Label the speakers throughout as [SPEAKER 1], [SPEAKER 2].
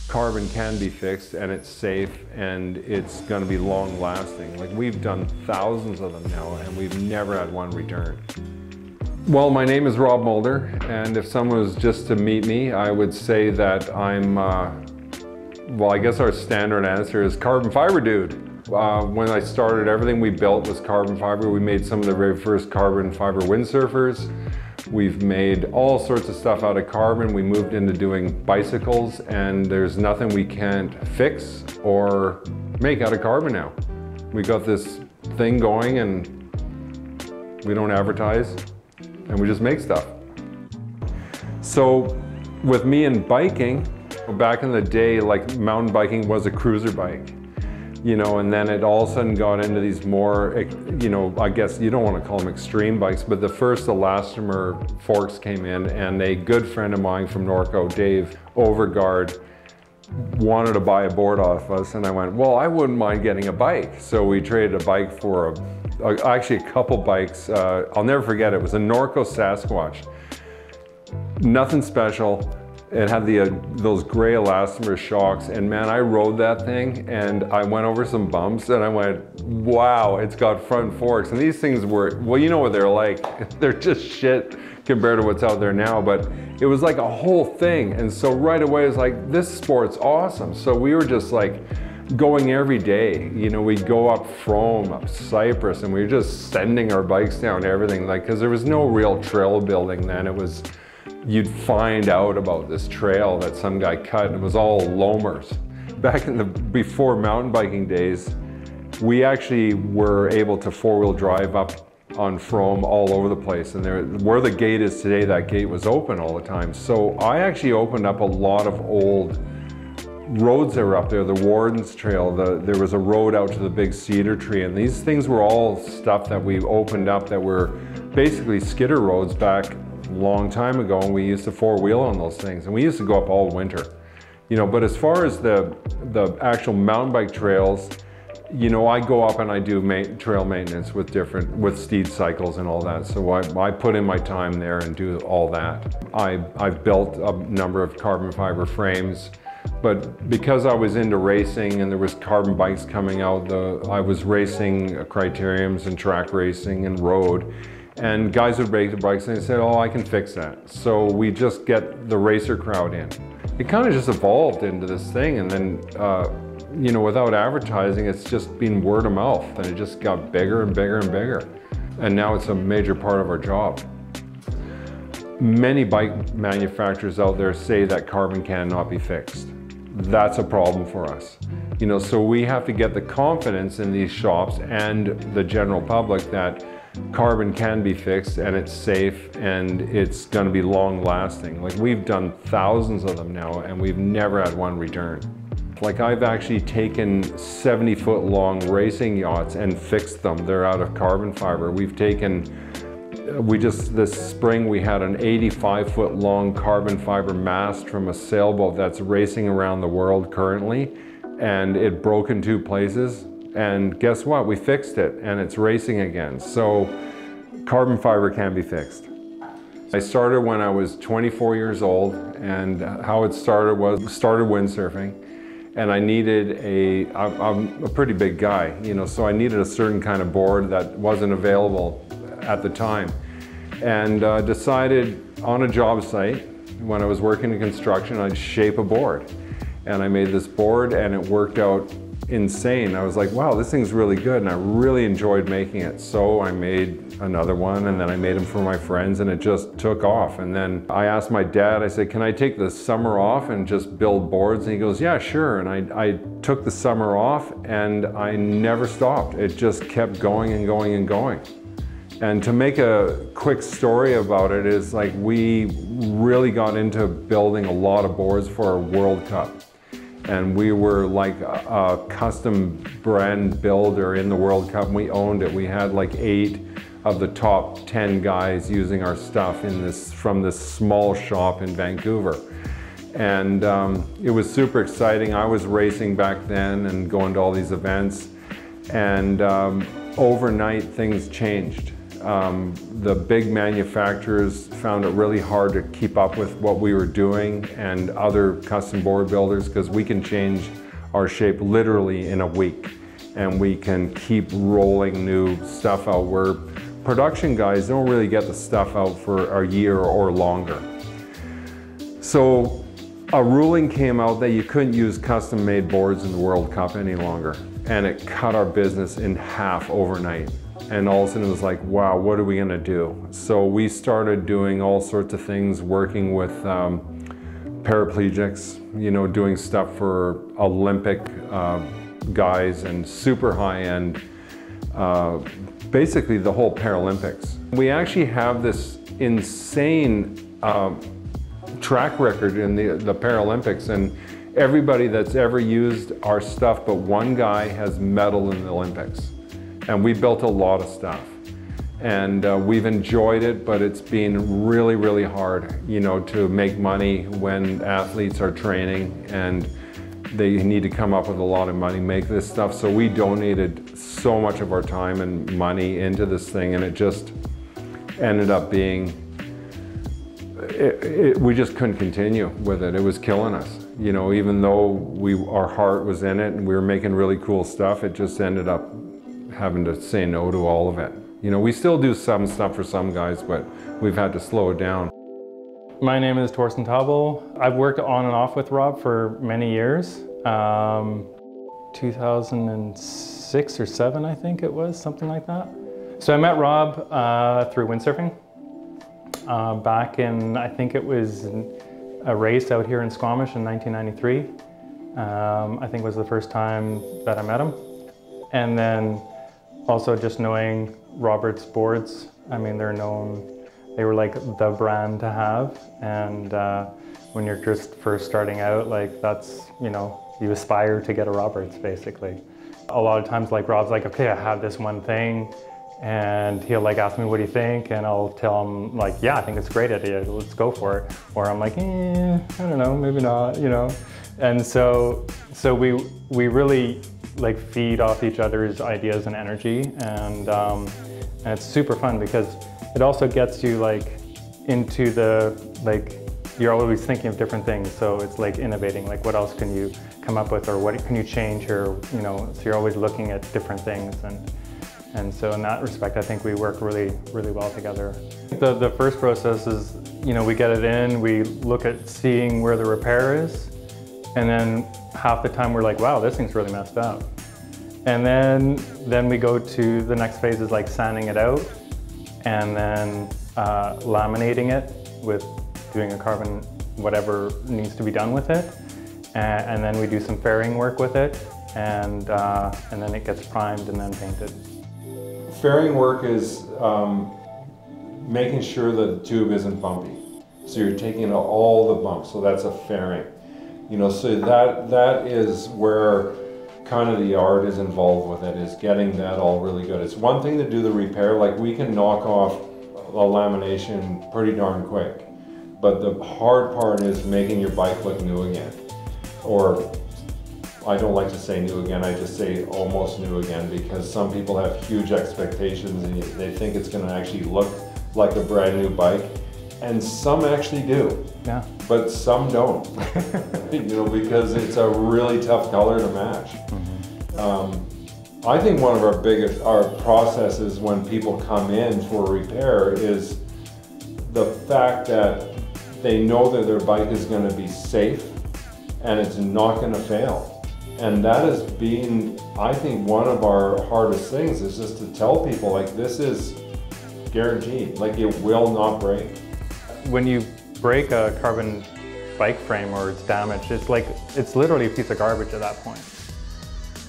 [SPEAKER 1] carbon can be fixed and it's safe and it's going to be long lasting. Like, we've done thousands of them now and we've never had one return. Well, my name is Rob Mulder, and if someone was just to meet me, I would say that I'm, well, I guess our standard answer is carbon fiber dude. When I started, everything we built was carbon fiber. We made some of the very first carbon fiber windsurfers. We've made all sorts of stuff out of carbon. We moved into doing bicycles, and there's nothing we can't fix or make out of carbon now. We got this thing going and we don't advertise and we just make stuff. So with me and biking, back in the day, like, mountain biking was a cruiser bike. You know, and then it all of a sudden got into these more, you know, I guess you don't want to call them extreme bikes, but the first elastomer forks came in, and a good friend of mine from Norco, Dave Overgaard, wanted to buy a board off us, and I went, well, I wouldn't mind getting a bike. So we traded a bike for actually a couple bikes. I'll never forget, it was a Norco Sasquatch. Nothing special. It had those gray elastomer shocks, and man, I rode that thing and I went over some bumps and I went, wow, it's got front forks. And these things were, well, you know what they're like. They're just shit compared to what's out there now, but it was like a whole thing. And so right away it was like, this sport's awesome. So we were just like going every day. You know, we'd go up Frome, up Cypress, and we were just sending our bikes down everything, like, because there was no real trail building then. It was, you'd find out about this trail that some guy cut, and it was all loamers. Back in the before mountain biking days, we actually were able to four-wheel drive up on Frome all over the place, and there, where the gate is today, that gate was open all the time. So I actually opened up a lot of old roads that were up there, the Warden's Trail, there was a road out to the big cedar tree, and these things were all stuff that we opened up that were basically skidder roads back long time ago, and we used to four-wheel on those things, and we used to go up all winter, you know. But as far as the actual mountain bike trails, you know, I go up and I do trail maintenance with Steed Cycles and all that, so I put in my time there and do all that. I've built a number of carbon fiber frames, but because I was into racing and there was carbon bikes coming out, I was racing criteriums and track racing and road. And guys would break the bikes and they said, oh, I can fix that. So we just get the racer crowd in. It kind of just evolved into this thing, and then, you know, without advertising, it's just been word of mouth, and it just got bigger and bigger and bigger. And now it's a major part of our job. Many bike manufacturers out there say that carbon cannot be fixed. That's a problem for us. You know, so we have to get the confidence in these shops and the general public that carbon can be fixed and it's safe and it's going to be long lasting. Like, we've done thousands of them now and we've never had one return. Like, I've actually taken 70-foot long racing yachts and fixed them. They're out of carbon fiber. We've taken, this spring we had an 85-foot long carbon fiber mast from a sailboat that's racing around the world currently, and it broke in two places. And guess what? We fixed it and it's racing again. So carbon fiber can be fixed. I started when I was 24 years old, and how it started was, windsurfing, and I needed I'm a pretty big guy, you know, so I needed a certain kind of board that wasn't available at the time. And decided on a job site, when I was working in construction, I'd shape a board. And I made this board and it worked out insane. I was like, wow, this thing's really good, and I really enjoyed making it. So I made another one, and then I made them for my friends, and it just took off. And then I asked my dad, I said, can I take the summer off and just build boards? And he goes, yeah, sure. And I took the summer off and I never stopped. It just kept going and going and going. And to make a quick story about it is, like, we really got into building a lot of boards for our World Cup. And we were like a custom brand builder in the World Cup, and we owned it. We had like 8 of the top 10 guys using our stuff from this small shop in Vancouver. And it was super exciting. I was racing back then and going to all these events, and overnight things changed. The big manufacturers found it really hard to keep up with what we were doing and other custom board builders, because we can change our shape literally in a week, and we can keep rolling new stuff out where production guys don't really get the stuff out for a year or longer. So a ruling came out that you couldn't use custom made boards in the World Cup any longer, and it cut our business in half overnight. And all of a sudden it was like, wow, what are we gonna do? So we started doing all sorts of things, working with paraplegics, you know, doing stuff for Olympic guys and super high-end, basically the whole Paralympics. We actually have this insane track record in the Paralympics, and everybody that's ever used our stuff but one guy has medaled in the Olympics. And we built a lot of stuff, and we've enjoyed it, but it's been really, really hard, you know, to make money when athletes are training and they need to come up with a lot of money, make this stuff. So we donated so much of our time and money into this thing, and it just ended up being, we just couldn't continue with it. It was killing us. You know, even though our heart was in it and we were making really cool stuff, it just ended up having to say no to all of it. You know, we still do some stuff for some guys, but we've had to slow it down.
[SPEAKER 2] My name is Torsten Taubel. I've worked on and off with Rob for many years. 2006 or 7, I think it was, something like that. So I met Rob through windsurfing back in, I think it was a race out here in Squamish in 1993. I think was the first time that I met him. And then also just knowing Robert's boards. I mean, they're known, they were like the brand to have. And when you're just first starting out, like that's, you know, you aspire to get a Roberts basically. A lot of times like Rob's like, okay, I have this one thing, and he'll like ask me, what do you think? And I'll tell him like, yeah, I think it's a great idea, let's go for it. Or I'm like, I don't know, maybe not, you know. And so we really like feed off each other's ideas and energy, and it's super fun because it also gets you like into the, like, you're always thinking of different things, so it's like innovating, like what else can you come up with, or what can you change here, you know, so you're always looking at different things, and so in that respect I think we work really, really well together. The first process is, you know, we get it in, we look at seeing where the repair is, and then half the time we're like, wow, this thing's really messed up. And then we go to the next phase is like sanding it out, and then laminating it with doing a carbon, whatever needs to be done with it. And then we do some fairing work with it, and then it gets primed and then painted.
[SPEAKER 1] Fairing work is making sure that the tube isn't bumpy. So you're taking out all the bumps, so that's a fairing. You know, so that is where kind of the art is involved with it, is getting that all really good. It's one thing to do the repair, like we can knock off a lamination pretty darn quick, but the hard part is making your bike look new again. Or I don't like to say new again, I just say almost new again, because some people have huge expectations and they think it's going to actually look like a brand new bike, and some actually do.
[SPEAKER 2] Yeah. But
[SPEAKER 1] some don't, you know, because it's a really tough color to match. I think one of our processes when people come in for repair is the fact that they know that their bike is going to be safe and it's not going to fail. And that has been, I think, one of our hardest things, is just to tell people, like, this is guaranteed, like it will not break.
[SPEAKER 2] When you break a carbon bike frame or it's damaged, it's literally a piece of garbage at that point.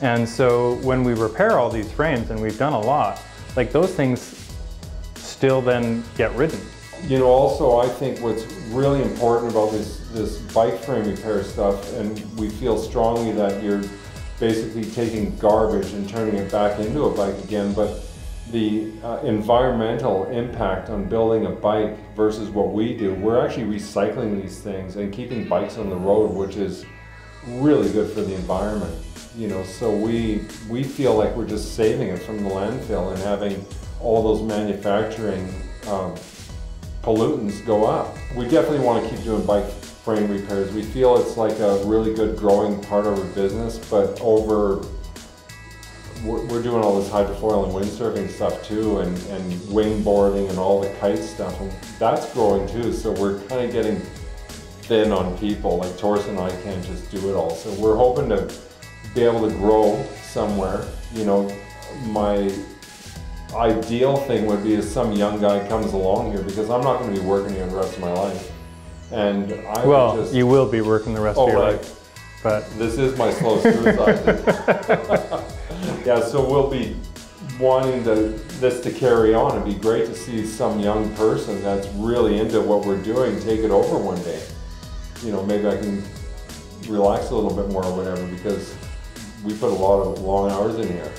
[SPEAKER 2] And so when we repair all these frames, and we've done a lot, like those things still then get ridden.
[SPEAKER 1] You know, also I think what's really important about this bike frame repair stuff, and we feel strongly that you're basically taking garbage and turning it back into a bike again, but the environmental impact on building a bike versus what we do, we're actually recycling these things and keeping bikes on the road, which is really good for the environment. you know, so we feel like we're just saving it from the landfill and having all those manufacturing pollutants go up. We definitely want to keep doing bike frame repairs. We feel it's like a really good growing part of our business, but we're doing all this hydrofoil and windsurfing stuff too, and wingboarding and all the kite stuff, and that's growing too. So we're kind of getting thin on people. Like Torsten and I can't just do it all. So we're hoping to be able to grow somewhere. You know, my ideal thing would be if some young guy comes along here, because I'm not going to be working here the rest of my life. And I
[SPEAKER 2] well,
[SPEAKER 1] would just,
[SPEAKER 2] you will be working the rest of your life, but
[SPEAKER 1] this is my slow suicide. Yeah, so we'll be wanting this to carry on. It'd be great to see some young person that's really into what we're doing take it over one day. You know, maybe I can relax a little bit more or whatever, because we put a lot of long hours in here.